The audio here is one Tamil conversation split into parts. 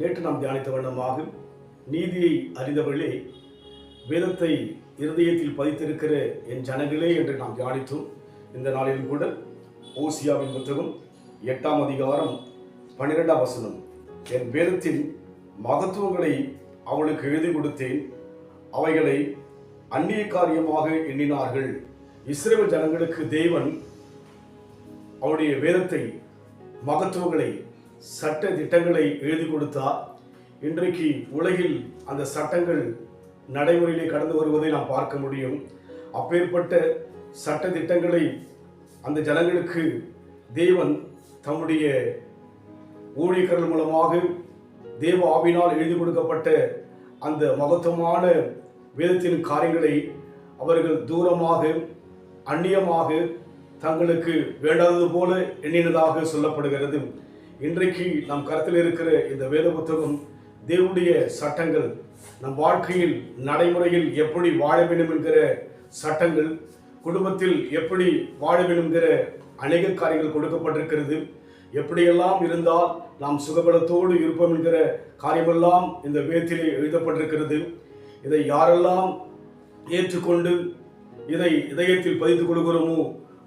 நேற்று நாம் தியானித்த வண்ணமாக நீதியை அறிந்தவர்களே, வேதத்தை இருதயத்தில் பதித்திருக்கிற என் ஜனங்களே என்று நாம் தியானித்தோம். இந்த நாளிலும் கூட ஓசியாவின் புத்தகம் 8ஆம் அதிகாரம் 12ஆம் வசனம், என் வேதத்தின் மகத்துவங்களை அவளுக்கு எழுதி கொடுத்தேன், அவைகளை அந்நிய காரியமாக எண்ணினார்கள். இஸ்ரவேல் ஜனங்களுக்கு தேவன் அவருடைய வேதத்தை, மகத்துவங்களை, சட்ட திட்டங்களை எழுதி கொடுத்தார். இன்றைக்கு உலகில் அந்த சட்டங்கள் நடைமுறையிலே கடந்து வருவதை நாம் பார்க்க முடியும். அப்பேற்பட்ட சட்ட திட்டங்களை அந்த ஜனங்களுக்கு தேவன் தம்முடைய ஊழியர்கள் மூலமாக தேவ ஆவியினால் எழுதி கொடுக்கப்பட்ட அந்த மகத்துவமான வேதத்தின் காரியங்களை அவர்கள் தூரமாக, அந்நியமாக, தங்களுக்கு வேண்டாதது போல எண்ணினதாக சொல்லப்படுகிறது. இன்றைக்கு நம் கருத்தில் இருக்கிற இந்த வேத புத்தகம் தேவனுடைய சட்டங்கள், நம் வாழ்க்கையில் நடைமுறையில் எப்படி வாழ வேண்டும் என்கிற சட்டங்கள், குடும்பத்தில் எப்படி வாழ வேண்டும் என்கிற அநேக காரியங்கள் கொடுக்கப்பட்டிருக்கிறது. எப்படியெல்லாம் இருந்தால் நாம் சுகபலத்தோடு இருப்போம் என்கிற காரியமெல்லாம் இந்த வேதத்திலே எழுதப்பட்டிருக்கிறது. இதை யாரெல்லாம் ஏற்றுக்கொண்டு இதை இதயத்தில் பதித்துக் கொள்கிறோமோ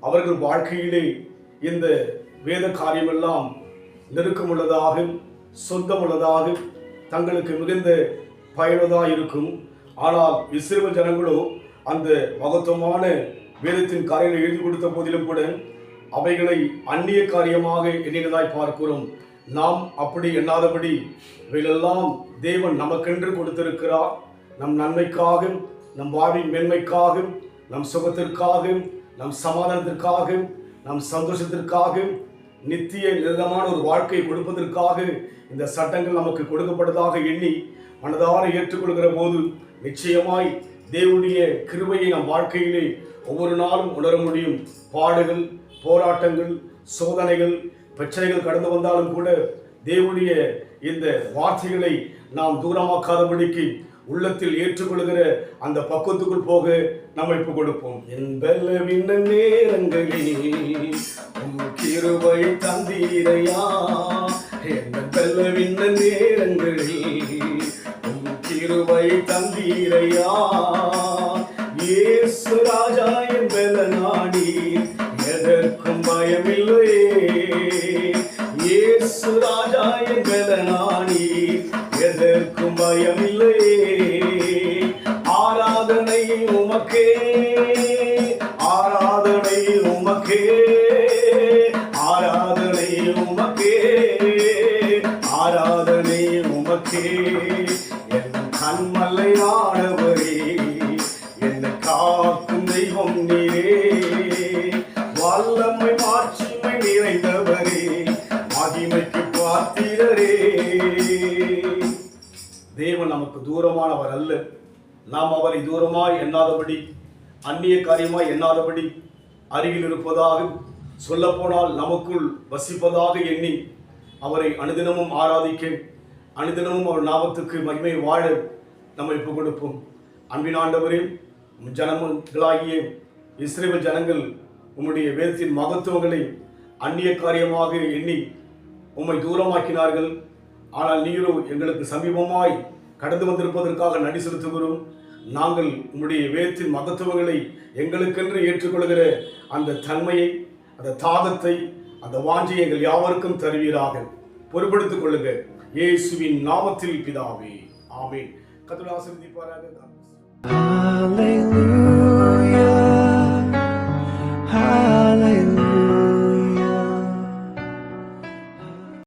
அவர்கள் வாழ்க்கையிலே இந்த வேத காரியமெல்லாம் நெருக்கமுள்ளதாக, சொந்தமுள்ளதாக, தங்களுக்கு மிகுந்த பயனுள்ளதாக இருக்கும். ஆனால் இஸ்ரவேல் ஜனங்களோ அந்த மகத்துவமான வேதத்தின் காரியங்களை எழுதி கொடுத்த போதிலும் கூட அவைகளை அந்நிய காரியமாக எண்ணினதாய் பார்க்கிறோம். நாம் அப்படி எண்ணாதபடி இவைகளெல்லாம் தேவன் நமக்கென்று கொடுத்திருக்கிறார். நம் நன்மைக்காக, நம் வாழ்வின் மேன்மைக்காக, நம் சுகத்திற்காக, நம் சமாதானத்திற்காக, நம் சந்தோஷத்திற்காக, நித்திய நிரந்தரமான ஒரு வாழ்க்கையை கொடுப்பதற்காக இந்த சட்டங்கள் நமக்கு கொடுக்கப்பட்டதாக எண்ணி மனதார ஏற்றுக்கொள்கிற போது நிச்சயமாய் தேவனுடைய கிருபையை நம் வாழ்க்கையிலே ஒவ்வொரு நாளும் உணர முடியும். பாடுகள், போராட்டங்கள், சோதனைகள், பிரச்சனைகள் கடந்து வந்தாலும் கூட தேவனுடைய இந்த வார்த்தைகளை நாம் தூரமாக்காதபடிக்கு உள்ளத்தில் ஏற்றுக்கொள்கிற அந்த பக்குவத்துக்குள் போக நம்ம இப்போ கொடுப்போம். என் பலவீன நேரங்களில் கிருபை தந்தீரையா, என் பலவீன நேரங்களில் கிருபை தந்தீரையா, இயேசு ராஜா என் பலனாடி எதற்கும் பயமில்லையே, இயேசு ராஜா என் பலனாடி எதற்கும் பயமில்லையே. ஆராதனை உமக்கே, ஆராதனை உமக்கே, ஆராதனை உமக்கே, ஆராதனை உமக்கே. என் கண்மலை ஆடவரே, என்னை காக்கும் தெய்வம் நீரே, வல்லமை மாட்சிமை நிறைந்தவரே, மகிமைக்கு பாத்திரரே. தேவன் நமக்கு தூரமானவர் அல்ல. நாம் அவரை தூரமாய் எண்ணாதபடி, அந்நிய காரியமாய் எண்ணாதபடி, அருகில் இருப்பதாக, சொல்லப்போனால் நமக்குள் வசிப்பதாக எண்ணி அவரை அனுதினமும் ஆராதிக்க, அனுதினமும் அவர் நாமத்துக்கு மகிமை வாழ நம்ம இப்போ கொடுப்போம். அன்பின் ஆண்டவரே, ஜனங்களாகிய இஸ்ரவேல் ஜனங்கள் உம்முடைய வேதத்தின் மகத்துவங்களை அந்நிய காரியமாக எண்ணி உம்மை தூரமாக்கினார்கள். ஆனால் நீரோ எங்களுக்கு சமீபமாய் கடந்து வந்திருப்பதற்காக நன்றி செலுத்துகிறோம். நாங்கள் உம்முடைய வேதத்தின் மகத்துவங்களை எங்களுக்கென்று ஏற்றுக்கொள்கிற அந்த தன்மையை, அந்த தாகத்தை, அந்த வாஞ்சையை எங்கள் யாவருக்கும் தருவீராக. பொறுப்படுத்திக் கொள்ளுங்க. இயேசுவின் நாமத்தில் பிதாவே, ஆமென். கர்த்தர் ஆசீர்வதிப்பாராக.